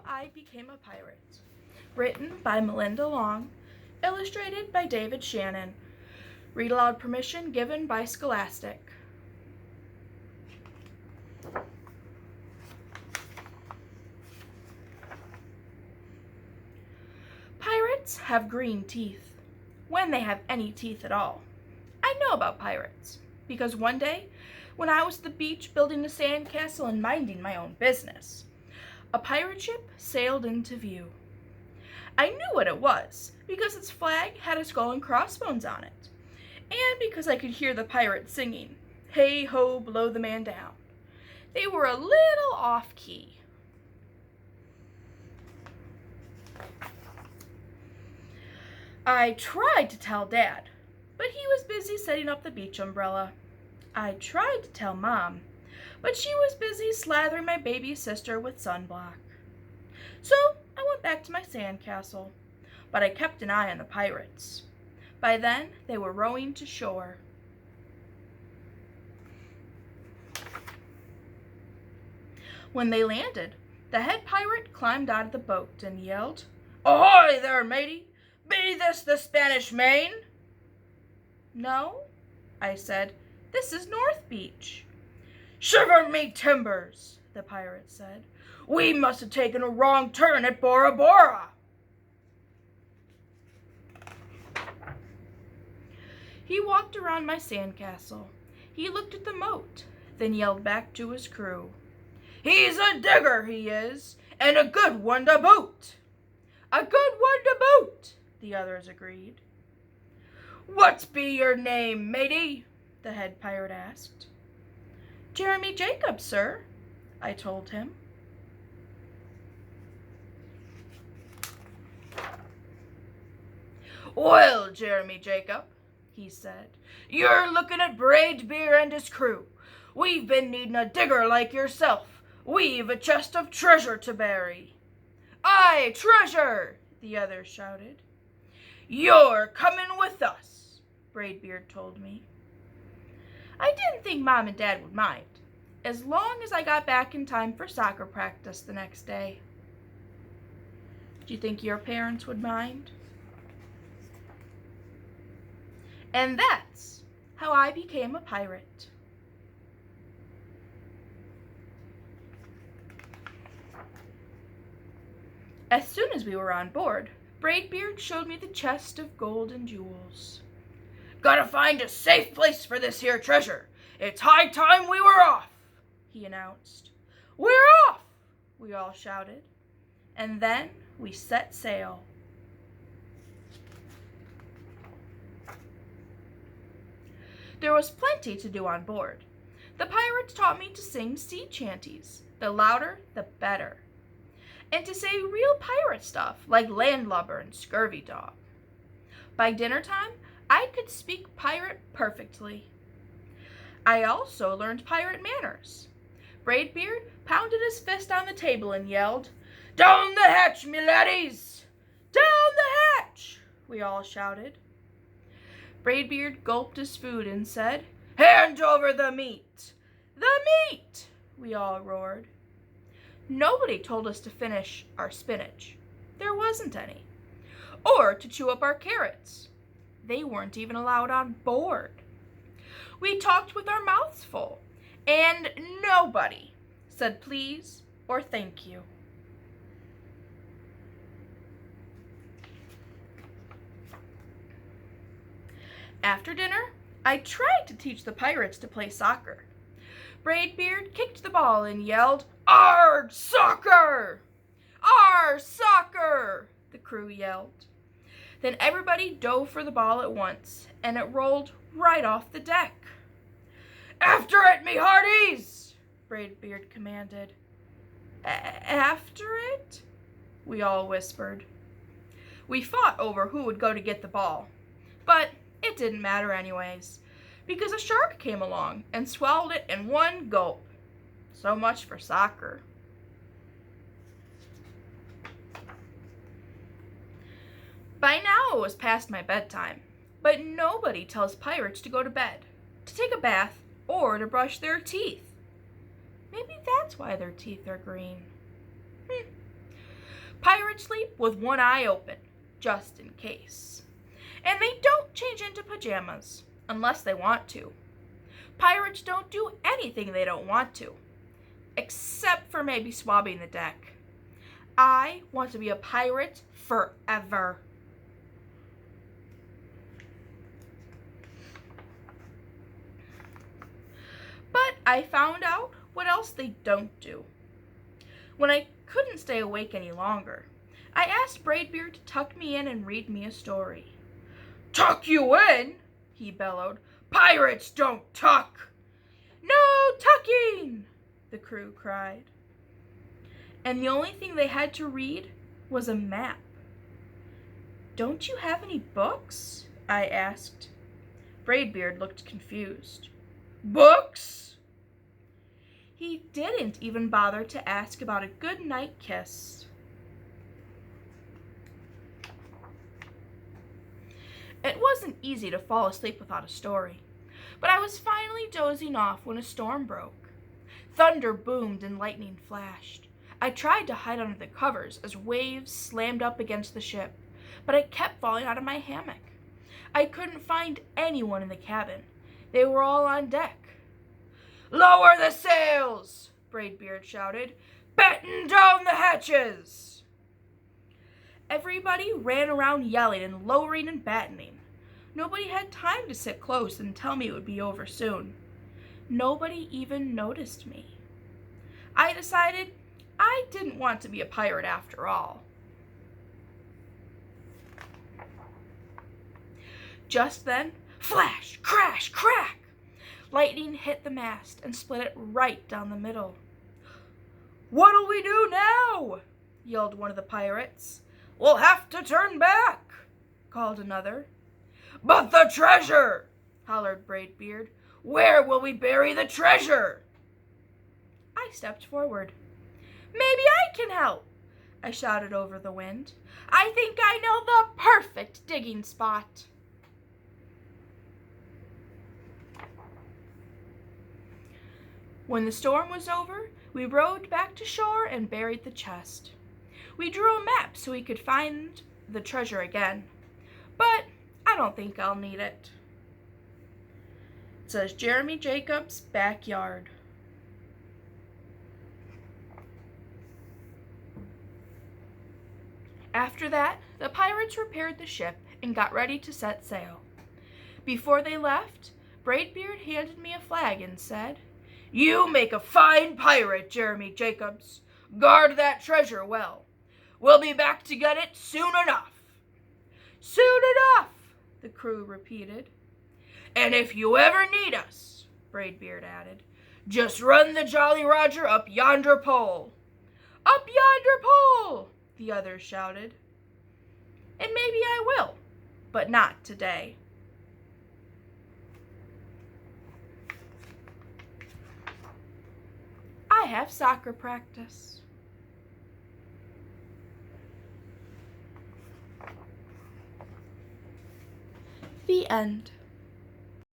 I Became a Pirate. Written by Melinda Long. Illustrated by David Shannon. Read aloud permission given by Scholastic. Pirates have green teeth, when they have any teeth at all. I know about pirates, because one day, when I was at the beach building a sandcastle and minding my own business, a pirate ship sailed into view. I knew what it was, because its flag had a skull and crossbones on it, and because I could hear the pirates singing, "Hey ho, blow the man down." They were a little off-key. I tried to tell Dad, but he was busy setting up the beach umbrella. I tried to tell Mom, but she was busy slathering my baby sister with sunblock. So I went back to my sandcastle, but I kept an eye on the pirates. By then, they were rowing to shore. When they landed, the head pirate climbed out of the boat and yelled, "Ahoy there, matey! Be this the Spanish Main?" "No," I said, "this is North Beach." "Shiver me timbers," the pirate said. "We must have taken a wrong turn at Bora Bora." He walked around my sandcastle. He looked at the moat, then yelled back to his crew, "He's a digger, he is, and a good one to boot." "A good one to boot," the others agreed. "What be your name, matey?" the head pirate asked. "Jeremy Jacobs, sir," I told him. "Well, Jeremy Jacob," he said, "you're looking at Braidbeard and his crew. We've been needing a digger like yourself. We've a chest of treasure to bury." "Aye, treasure!" the others shouted. "You're coming with us," Braidbeard told me. I didn't think Mom and Dad would mind, as long as I got back in time for soccer practice the next day. Do you think your parents would mind? And that's how I became a pirate. As soon as we were on board, Braidbeard showed me the chest of gold and jewels. "Gotta find a safe place for this here treasure. It's high time we were off," he announced. "We're off!" we all shouted. And then we set sail. There was plenty to do on board. The pirates taught me to sing sea chanties, the louder the better, and to say real pirate stuff like landlubber and scurvy dog. By dinner time, I could speak pirate perfectly. I also learned pirate manners. Braidbeard pounded his fist on the table and yelled, "Down the hatch, me laddies! Down the hatch!" we all shouted. Braidbeard gulped his food and said, "Hand over the meat! The meat!" we all roared. Nobody told us to finish our spinach. There wasn't any. Or to chew up our carrots. They weren't even allowed on board. We talked with our mouths full, and nobody said please or thank you. After dinner, I tried to teach the pirates to play soccer. Braidbeard kicked the ball and yelled, "Arg, soccer! Arr, soccer!" the crew yelled. Then everybody dove for the ball at once, and it rolled right off the deck. "After it, me hearties!" Braidbeard commanded. "After it?" we all whispered. We fought over who would go to get the ball, but it didn't matter anyways, because a shark came along and swallowed it in one gulp. So much for soccer. By now it was past my bedtime, but nobody tells pirates to go to bed, to take a bath, or to brush their teeth. Maybe that's why their teeth are green. Pirates sleep with one eye open, just in case. And they don't change into pajamas, unless they want to. Pirates don't do anything they don't want to, except for maybe swabbing the deck. I want to be a pirate forever. But I found out what else they don't do. When I couldn't stay awake any longer, I asked Braidbeard to tuck me in and read me a story. "Tuck you in?" he bellowed. "Pirates don't tuck." "No tucking!" the crew cried. And the only thing they had to read was a map. "Don't you have any books?" I asked. Braidbeard looked confused. "Books?" He didn't even bother to ask about a good night kiss. It wasn't easy to fall asleep without a story, but I was finally dozing off when a storm broke. Thunder boomed and lightning flashed. I tried to hide under the covers as waves slammed up against the ship, but I kept falling out of my hammock. I couldn't find anyone in the cabin. They were all on deck. "Lower the sails!" Braidbeard shouted. "Batten down the hatches!" Everybody ran around yelling and lowering and battening. Nobody had time to sit close and tell me it would be over soon. Nobody even noticed me. I decided I didn't want to be a pirate after all. Just then, flash, crash, crack! Lightning hit the mast and split it right down the middle. "What'll we do now?" yelled one of the pirates. "We'll have to turn back," called another. "But the treasure!" hollered Braidbeard. "Where will we bury the treasure?" I stepped forward. "Maybe I can help," I shouted over the wind. "I think I know the perfect digging spot." When the storm was over, we rowed back to shore and buried the chest. We drew a map so we could find the treasure again, but I don't think I'll need it. It says Jeremy Jacobs' backyard. After that, the pirates repaired the ship and got ready to set sail. Before they left, Braidbeard handed me a flag and said, "You make a fine pirate, Jeremy Jacobs. Guard that treasure well. We'll be back to get it soon enough." "Soon enough," the crew repeated. "And if you ever need us," Braidbeard added, "just run the Jolly Roger up yonder pole." "Up yonder pole," the others shouted. And maybe I will, but not today. I have soccer practice. The end.